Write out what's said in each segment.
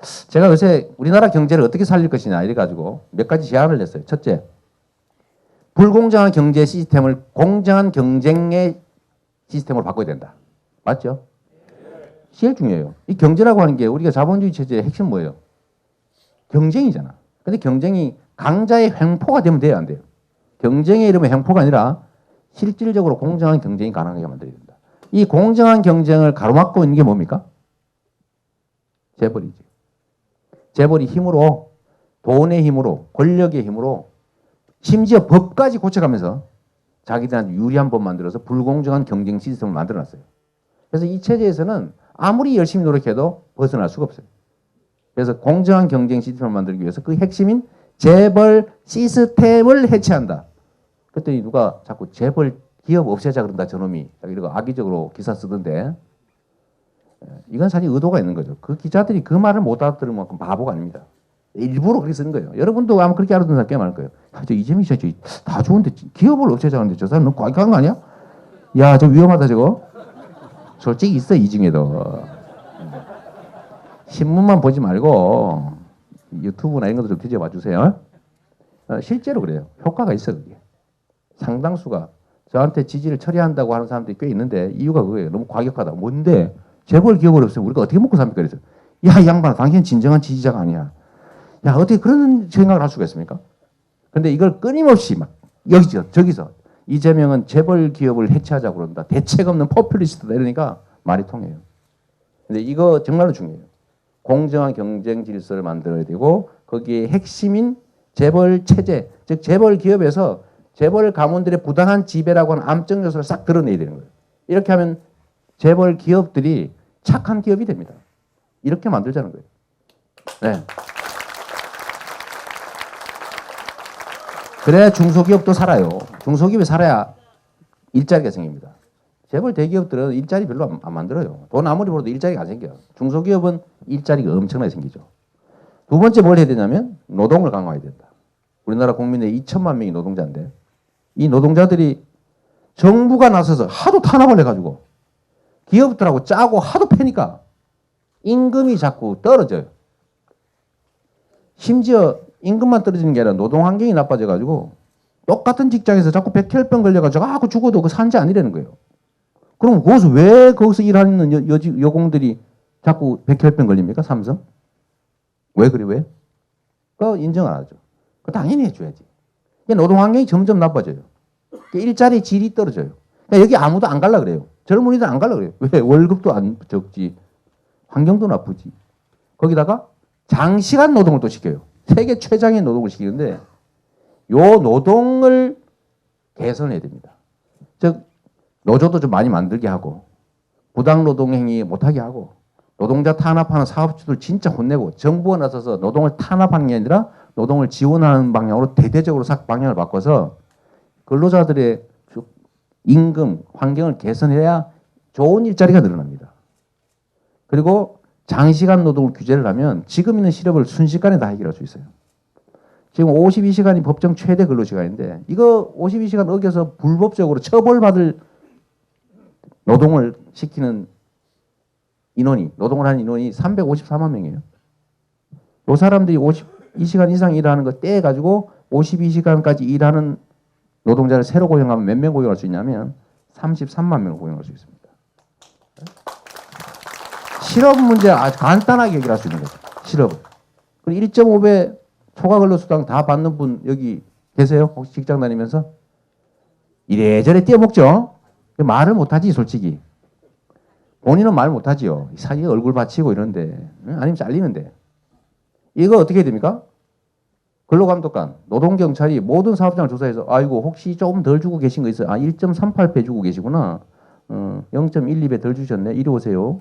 제가 요새 우리나라 경제를 어떻게 살릴 것이냐 이래가지고 몇 가지 제안을 냈어요. 첫째, 불공정한 경제 시스템을 공정한 경쟁의 시스템으로 바꿔야 된다. 맞죠? 제일 중요해요. 이 경제라고 하는 게 우리가 자본주의 체제의 핵심 뭐예요? 경쟁이잖아. 근데 경쟁이 강자의 횡포가 되면 돼야 안 돼요. 경쟁의 이름은 횡포가 아니라 실질적으로 공정한 경쟁이 가능하게 만들어야 된다. 이 공정한 경쟁을 가로막고 있는 게 뭡니까? 재벌이지. 재벌이 힘으로, 돈의 힘으로, 권력의 힘으로 심지어 법까지 고쳐가면서 자기들한테 유리한 법 만들어서 불공정한 경쟁 시스템을 만들어놨어요. 그래서 이 체제에서는 아무리 열심히 노력해도 벗어날 수가 없어요. 그래서 공정한 경쟁 시스템을 만들기 위해서 그 핵심인 재벌 시스템을 해체한다. 그랬더니 누가 자꾸 재벌 기업 없애자 그런다 저놈이 이러고 악의적으로 기사 쓰던데 이건 사실 의도가 있는 거죠. 그 기자들이 그 말을 못 알아들으면 만큼 바보가 아닙니다. 일부러 그렇게 쓰는 거예요. 여러분도 아마 그렇게 알아듣는 사람 꽤 많을 거예요. 저 이재명 씨 다 좋은데 기업을 없애자는데 저 사람 너무 과격한 거 아니야? 야, 저 위험하다 저거. 솔직히 있어 이 중에도. 신문만 보지 말고 유튜브나 이런 것도 좀 뒤져봐 주세요. 실제로 그래요. 효과가 있어 그게. 상당수가 저한테 지지를 처리한다고 하는 사람들이 꽤 있는데 이유가 그거예요. 너무 과격하다. 뭔데? 재벌 기업을 없으면 우리가 어떻게 먹고 삽니까? 그래서 야, 이 양반아, 당신은 진정한 지지자가 아니야. 야, 어떻게 그런 생각을 할 수가 있습니까? 근데 이걸 끊임없이 막 여기서 저기서 이재명은 재벌 기업을 해체하자고 그런다. 대책 없는 포퓰리스트다 이러니까 말이 통해요. 근데 이거 정말로 중요해요. 공정한 경쟁 질서를 만들어야 되고 거기에 핵심인 재벌 체제, 즉 재벌 기업에서 재벌 가문들의 부당한 지배라고 하는 암적 요소를 싹 드러내야 되는 거예요. 이렇게 하면 재벌 기업들이 착한 기업이 됩니다. 이렇게 만들자는 거예요. 네. 그래야 중소기업도 살아요. 중소기업이 살아야 일자리가 생깁니다. 재벌 대기업들은 일자리 별로 안 만들어요. 돈 아무리 벌어도 일자리가 안 생겨요. 중소기업은 일자리가 엄청나게 생기죠. 두 번째 뭘 해야 되냐면 노동을 강화해야 된다. 우리나라 국민의 2천만 명이 노동자인데 이 노동자들이 정부가 나서서 하도 탄압을 해가지고 기업들하고 짜고 하도 패니까 임금이 자꾸 떨어져요. 심지어 임금만 떨어지는 게 아니라 노동 환경이 나빠져가지고 똑같은 직장에서 자꾸 백혈병 걸려가지고 자꾸 죽어도 그 산재 아니라는 거예요. 그럼 거기서 왜 거기서 일하는 여공들이 자꾸 백혈병 걸립니까? 삼성? 왜 그래? 왜? 그거 인정 안 하죠. 그거 당연히 해줘야지. 노동 환경이 점점 나빠져요. 일자리 질이 떨어져요. 여기 아무도 안 갈라 그래요. 젊은이들 안 갈라 그래요. 왜? 월급도 안 적지. 환경도 나쁘지. 거기다가 장시간 노동을 또 시켜요. 세계 최장의 노동을 시키는데 요 노동을 개선해야 됩니다. 즉 노조도 좀 많이 만들게 하고 부당 노동 행위 못하게 하고 노동자 탄압하는 사업주들 진짜 혼내고 정부가 나서서 노동을 탄압하는 게 아니라 노동을 지원하는 방향으로 대대적으로 싹 방향을 바꿔서 근로자들의 임금, 환경을 개선해야 좋은 일자리가 늘어납니다. 그리고 장시간 노동을 규제를 하면 지금 있는 실업을 순식간에 다 해결할 수 있어요. 지금 52시간이 법정 최대 근로시간인데 이거 52시간 어겨서 불법적으로 처벌받을 노동을 시키는 인원이, 노동을 하는 인원이 354만 명이에요. 이 사람들이 52시간 이상 일하는 거 떼가지고 52시간까지 일하는 노동자를 새로 고용하면 몇 명 고용할 수 있냐면 33만 명을 고용할 수 있습니다. 실업 문제 아주 간단하게 해결할 수 있는 거죠. 실업. 그리고 1.5배 초과 근로수당 다 받는 분 여기 계세요? 혹시 직장 다니면서? 이래저래 떼어먹죠? 말을 못하지 솔직히. 본인은 말 못하지요. 사기 얼굴 받치고 이런데 아니면 잘리는데. 이거 어떻게 해야 됩니까? 근로감독관, 노동경찰이 모든 사업장을 조사해서 아이고 혹시 조금 덜 주고 계신 거 있어요? 1.38배 주고 계시구나. 0.12배 덜 주셨네. 이리 오세요.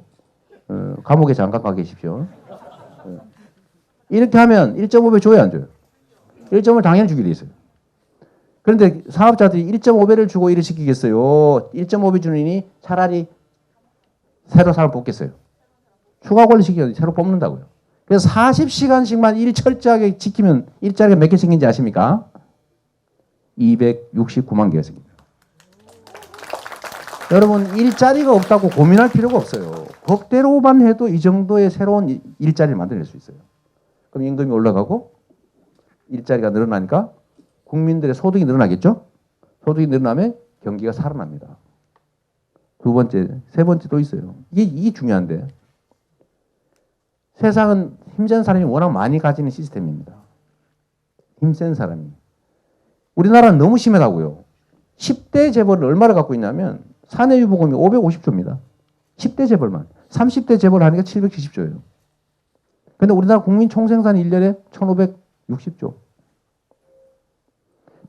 감옥에 잠깐 가 계십시오. 이렇게 하면 1.5배 줘야 안 줘요? 1.5를 당연히 주게 돼 있어요. 그런데 사업자들이 1.5배를 주고 일을 시키겠어요? 1.5배 주는 이니 차라리 새로 사람 뽑겠어요. 추가 관리 시켜서 새로 뽑는다고요. 그래서 40시간씩만 일 철저하게 지키면 일자리가 몇 개 생긴지 아십니까? 269만 개가 생깁니다. 여러분 일자리가 없다고 고민할 필요가 없어요. 법대로만 해도 이 정도의 새로운 일자리를 만들어낼 수 있어요. 그럼 임금이 올라가고 일자리가 늘어나니까 국민들의 소득이 늘어나겠죠? 소득이 늘어나면 경기가 살아납니다. 두 번째, 세 번째 또 있어요. 이게 중요한데 세상은 힘센 사람이 워낙 많이 가지는 시스템입니다. 힘센 사람이. 우리나라는 너무 심하다고요. 10대 재벌을 얼마를 갖고 있냐면 사내유보금이 550조입니다. 10대 재벌만. 30대 재벌 하니까 770조예요. 근데 우리나라 국민 총생산이 1년에 1560조.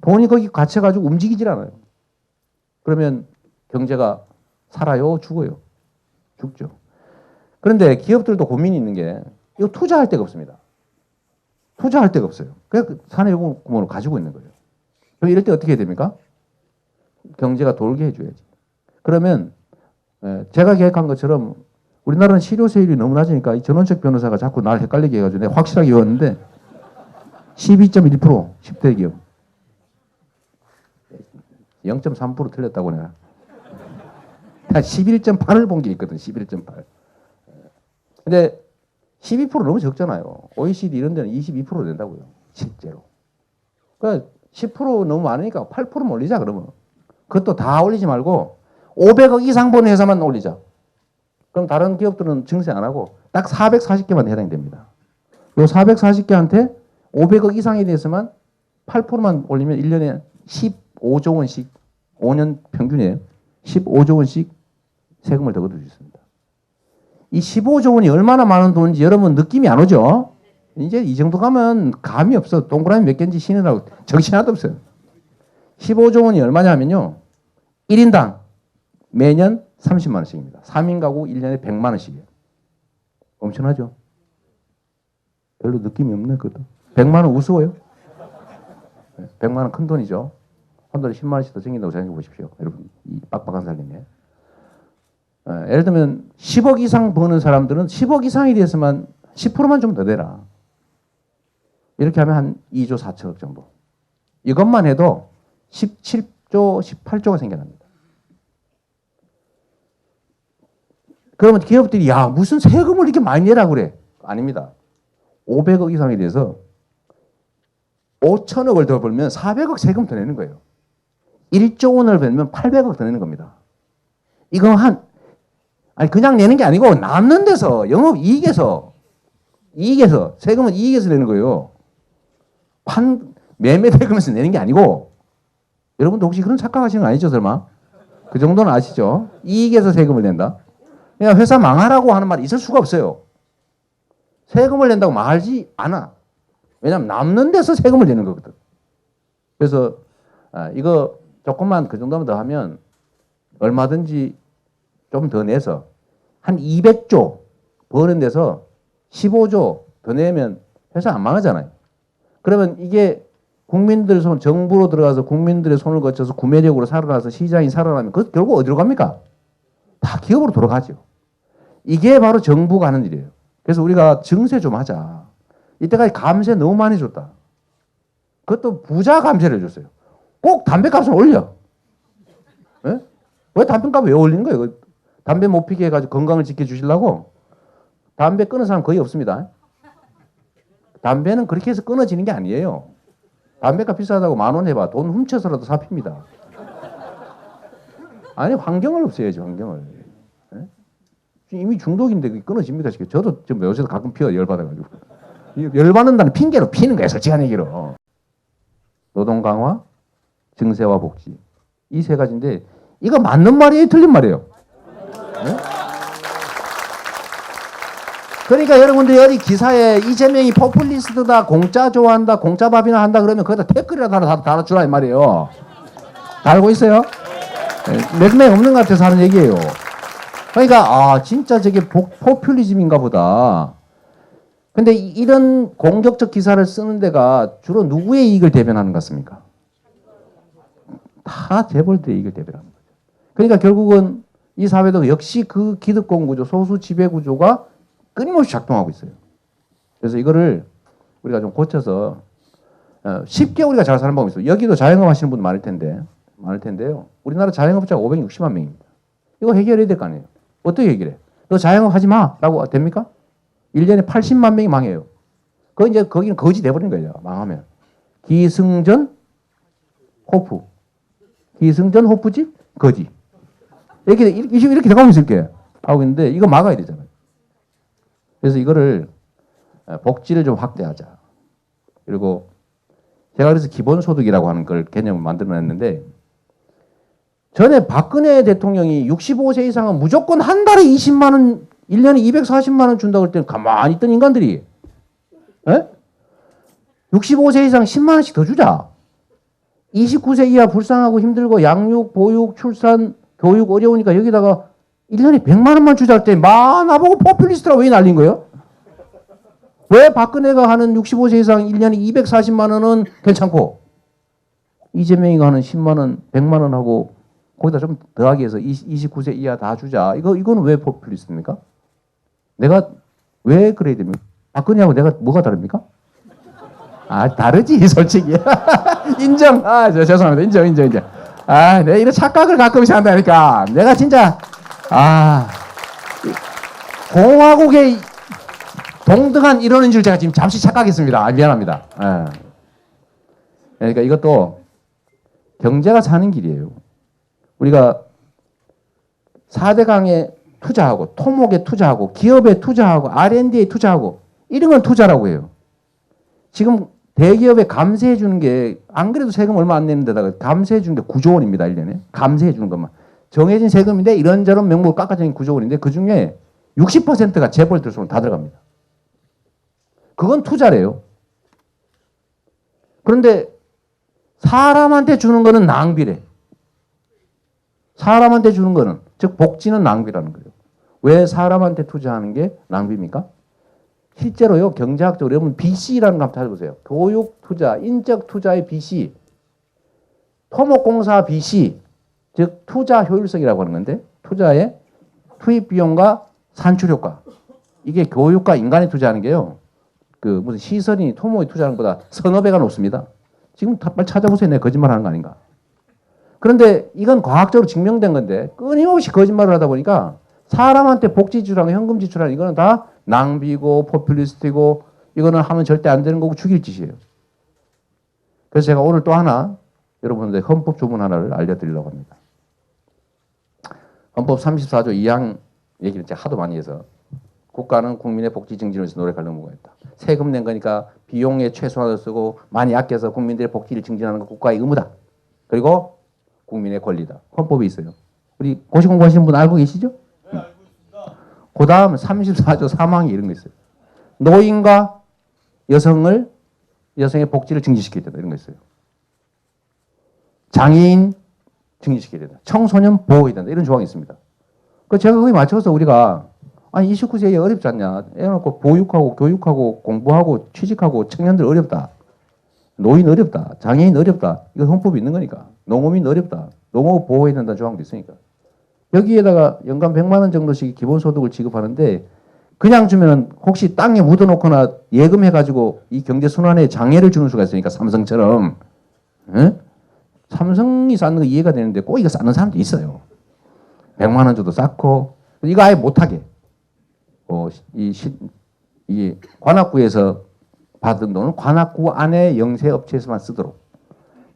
돈이 거기 갇혀가지고 움직이질 않아요. 그러면 경제가 살아요? 죽어요? 죽죠. 그런데 기업들도 고민이 있는 게 이거 투자할 데가 없습니다. 투자할 데가 없어요. 그래서 사내유보금을 가지고 있는 거예요. 그럼 이럴 때 어떻게 해야 됩니까? 경제가 돌게 해줘야지. 그러면 제가 계획한 것처럼 우리나라는 실효세율이 너무 낮으니까 이 전원책 변호사가 자꾸 날 헷갈리게 해가지고 내가 확실하게 외웠는데 12.1% 10대 기업 0.3% 틀렸다고 내가 11.8을 본 게 있거든. 11.8. 근데 12% 너무 적잖아요. OECD 이런 데는 22% 된다고요. 실제로. 그러니까 10% 너무 많으니까 8%만 올리자 그러면. 그것도 다 올리지 말고 500억 이상 버는 회사만 올리자. 그럼 다른 기업들은 증세 안 하고 딱 440개만 해당이 됩니다. 요 440개한테 500억 이상에 대해서만 8%만 올리면 1년에 15조 원씩 5년 평균에 15조 원씩 세금을 더 걷을 수 있습니다. 이 15조 원이 얼마나 많은 돈인지 여러분 느낌이 안 오죠? 이제 이 정도 가면 감이 없어. 동그라미 몇 개인지 신으라고 정신 하나도 없어요. 15조 원이 얼마냐면요. 1인당 매년 30만 원씩입니다. 3인 가구 1년에 100만 원씩이에요. 엄청나죠? 별로 느낌이 없네, 그것도. 100만 원 우스워요? 100만 원 큰 돈이죠. 한 달에 10만 원씩 더 생긴다고 생각해 보십시오. 여러분, 이 빡빡한 살림에. 예를 들면 10억 이상 버는 사람들은 10억 이상에 대해서만 10%만 좀 더 내라. 이렇게 하면 한 2조 4천억 정도. 이것만 해도 17조, 18조가 생겨납니다. 그러면 기업들이 야 무슨 세금을 이렇게 많이 내라 그래. 아닙니다. 500억 이상에 대해서 5천억을 더 벌면 400억 세금 더 내는 거예요. 1조 원을 벌면 800억 더 내는 겁니다. 이거 아니 그냥 내는 게 아니고 남는 데서 영업이익에서 세금은 이익에서 내는 거예요. 매매 대금에서 내는 게 아니고 여러분도 혹시 그런 착각하시는 거 아니죠 설마? 그 정도는 아시죠? 이익에서 세금을 낸다. 그냥 회사 망하라고 하는 말이 있을 수가 없어요. 세금을 낸다고 망하지 않아. 왜냐하면 남는 데서 세금을 내는 거거든. 그래서 이거 조금만 그 정도만 더 하면 얼마든지 좀 더 내서 한 200조 버는 데서 15조 더 내면 회사 안 망하잖아요. 그러면 이게 국민들 손, 정부로 들어가서 국민들의 손을 거쳐서 구매력으로 살아나서 시장이 살아나면 그 결국 어디로 갑니까? 다 기업으로 돌아가죠. 이게 바로 정부가 하는 일이에요. 그래서 우리가 증세 좀 하자. 이때까지 감세 너무 많이 줬다. 그것도 부자 감세를 해줬어요. 꼭 담배값을 올려. 네? 왜 담배값을 왜 올리는 거예요? 담배 못 피게 해가지고 건강을 지켜주시려고? 담배 끊은 사람 거의 없습니다. 담배는 그렇게 해서 끊어지는 게 아니에요. 담배가 비싸다고 10,000원 해봐. 돈 훔쳐서라도 삽힙니다. 아니 환경을 없애야지 환경을. 네? 이미 중독인데 그게 끊어집니까? 저도 지금 요새도 가끔 피워요. 열받아가지고. 열받는다는 핑계로 피는 거예요. 솔직한 얘기로. 노동 강화, 증세와 복지. 이 세 가지인데 이거 맞는 말이에요? 틀린 말이에요? 네? 그러니까 여러분들 여기 기사에 이재명이 포퓰리스트다, 공짜 좋아한다, 공짜 밥이나 한다 그러면 거기다 댓글이라도 하나 달아주라 이 말이에요. 다 알고 있어요? 네, 맥락 없는 것 같아서 하는 얘기예요. 그러니까 진짜 저게 포퓰리즘인가 보다. 근데 이런 공격적 기사를 쓰는 데가 주로 누구의 이익을 대변하는 것 같습니까? 다 재벌들의 이익을 대변하는 거죠. 그러니까 결국은 이 사회도 역시 그 기득권 구조, 소수 지배 구조가 끊임없이 작동하고 있어요. 그래서 이거를 우리가 좀 고쳐서 쉽게 우리가 잘 사는 방법이 있어요. 여기도 자영업 하시는 분 많을 텐데요. 우리나라 자영업자가 560만 명입니다. 이거 해결해야 될 거 아니에요. 어떻게 해결해? 너 자영업 하지 마. 라고 됩니까? 1년에 80만 명이 망해요. 거기는 거지 돼버린 거예요. 망하면. 기승전, 호프. 기승전, 호프집, 거지. 이렇게 돼가고 있을게. 하고 있는데, 이거 막아야 되잖아요. 그래서 이거를 복지를 좀 확대하자. 그리고 제가 그래서 기본소득이라고 하는 걸 개념을 만들어냈는데, 전에 박근혜 대통령이 65세 이상은 무조건 한 달에 20만 원, 1년에 240만 원 준다고 할 때는 가만히 있던 인간들이, 에? 65세 이상 10만 원씩 더 주자. 29세 이하 불쌍하고 힘들고 양육, 보육, 출산, 교육 어려우니까 여기다가 1년에 100만 원만 주자 할 때, 나보고 포퓰리스트라고 왜 날린 거예요? 왜 박근혜가 하는 65세 이상 1년에 240만 원은 괜찮고, 이재명이가 하는 10만 원, 100만 원 하고, 거기다 좀 더하기 해서 29세 이하 다 주자. 이거는 왜 포퓰리스트입니까? 내가 왜 그래야 됩니까? 박근혜하고 내가 뭐가 다릅니까? 다르지, 솔직히. 인정. 죄송합니다. 인정. 내가 이런 착각을 가끔씩 한다니까. 내가 진짜, 공화국의 동등한 이러는 줄 제가 지금 잠시 착각했습니다. 미안합니다. 그러니까 이것도 경제가 사는 길이에요. 우리가 4대 강에 투자하고, 토목에 투자하고, 기업에 투자하고, R&D에 투자하고, 이런 건 투자라고 해요. 지금 대기업에 감세해 주는 게, 안 그래도 세금 얼마 안 내는데다가 감세해 주는 게 9조 원입니다, 1년에. 감세해 주는 것만. 정해진 세금인데 이런저런 명목을 깎아주는 9조 원인데 그 중에 60%가 재벌 들수록 다 들어갑니다. 그건 투자래요. 그런데 사람한테 주는 거는 낭비래. 사람한테 주는 거는, 즉 복지는 낭비라는 거예요. 왜 사람한테 투자하는 게 낭비입니까? 실제로요, 경제학적으로 여러분 BC라는 거 한번 찾아보세요. 교육 투자, 인적 투자의 BC, 토목공사 BC, 즉 투자 효율성이라고 하는 건데, 투자의 투입 비용과 산출 효과. 이게 교육과 인간에 투자하는 게요, 무슨 시설이 토목에 투자하는 것보다 서너 배가 높습니다. 지금 빨리 찾아보세요. 내가 거짓말 하는 거 아닌가. 그런데 이건 과학적으로 증명된 건데 끊임없이 거짓말을 하다 보니까 사람한테 복지 지출하고 현금 지출하는 이거는 다 낭비고 포퓰리스트이고 이거는 하면 절대 안 되는 거고 죽일 짓이에요. 그래서 제가 오늘 또 하나 여러분들 헌법 조문 하나를 알려드리려고 합니다. 헌법 34조 2항 얘기를 제가 하도 많이 해서 국가는 국민의 복지 증진을 위해서 노력할 의무가 있다. 세금 낸 거니까 비용에 최소한을 쓰고 많이 아껴서 국민들의 복지를 증진하는 건 국가의 의무다. 그리고 국민의 권리다. 헌법이 있어요. 우리 고시 공부하시는 분 알고 계시죠? 네, 알고 있습니다. 그 다음 34조 3항에 이런 거 있어요. 노인과 여성의 복지를 증진시켜야 된다. 이런 거 있어요. 장애인 증진시켜야 된다. 청소년 보호해야 된다. 이런 조항이 있습니다. 그 제가 거기에 맞춰서 우리가 29세에 어렵지 않냐. 애 놓고 보육하고 교육하고 공부하고 취직하고 청년들 어렵다. 노인 어렵다. 장애인 어렵다. 이거 헌법이 있는 거니까. 농어민 어렵다. 농어 보호해야 된다는 조항도 있으니까. 여기에다가 연간 100만 원 정도씩 기본소득을 지급하는데 그냥 주면은 혹시 땅에 묻어놓거나 예금해가지고 이 경제순환에 장애를 주는 수가 있으니까 삼성처럼. 응? 삼성이 쌓는 거 이해가 되는데 꼭 이거 쌓는 사람도 있어요. 100만 원 줘도 쌓고 이거 아예 못하게. 이 관악구에서 받은 돈은 관악구 안에 영세업체에서만 쓰도록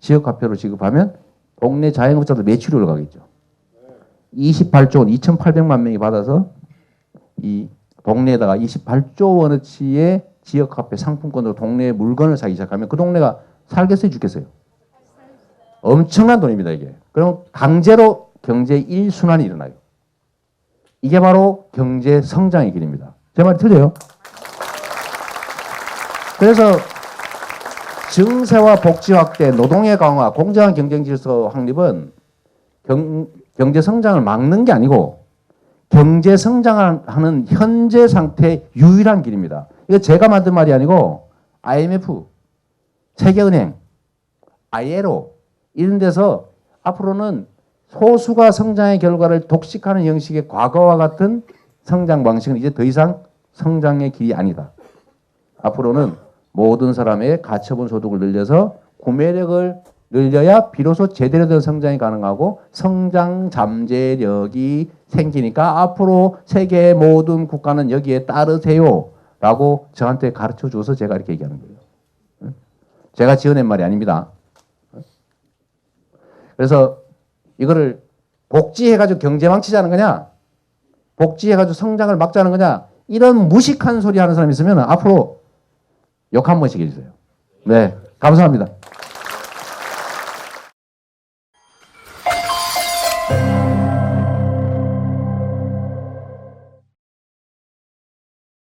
지역화폐로 지급하면 동네 자영업자들 매출이 올라가겠죠. 28조 원, 2,800만 명이 받아서 이 동네에다가 28조 원어치의 지역화폐 상품권으로 동네에 물건을 사기 시작하면 그 동네가 살겠어요, 죽겠어요? 엄청난 돈입니다, 이게. 그럼 강제로 경제 1순환이 일어나요. 이게 바로 경제 성장의 길입니다. 제 말이 틀려요? 그래서 증세와 복지 확대, 노동의 강화, 공정한 경쟁 질서 확립은 경제 성장을 막는 게 아니고 경제 성장하는 현재 상태의 유일한 길입니다. 이거 제가 만든 말이 아니고 IMF, 세계은행, ILO 이런 데서 앞으로는 소수가 성장의 결과를 독식하는 형식의 과거와 같은 성장 방식은 이제 더 이상 성장의 길이 아니다. 앞으로는 모든 사람의 가처분 소득을 늘려서 구매력을 늘려야 비로소 제대로 된 성장이 가능하고 성장 잠재력이 생기니까 앞으로 세계의 모든 국가는 여기에 따르세요. 라고 저한테 가르쳐 줘서 제가 이렇게 얘기하는 거예요. 제가 지어낸 말이 아닙니다. 그래서 이거를 복지해가지고 경제 망치자는 거냐? 복지해가지고 성장을 막자는 거냐? 이런 무식한 소리 하는 사람이 있으면 앞으로 욕 한 번씩 해주세요. 네, 감사합니다.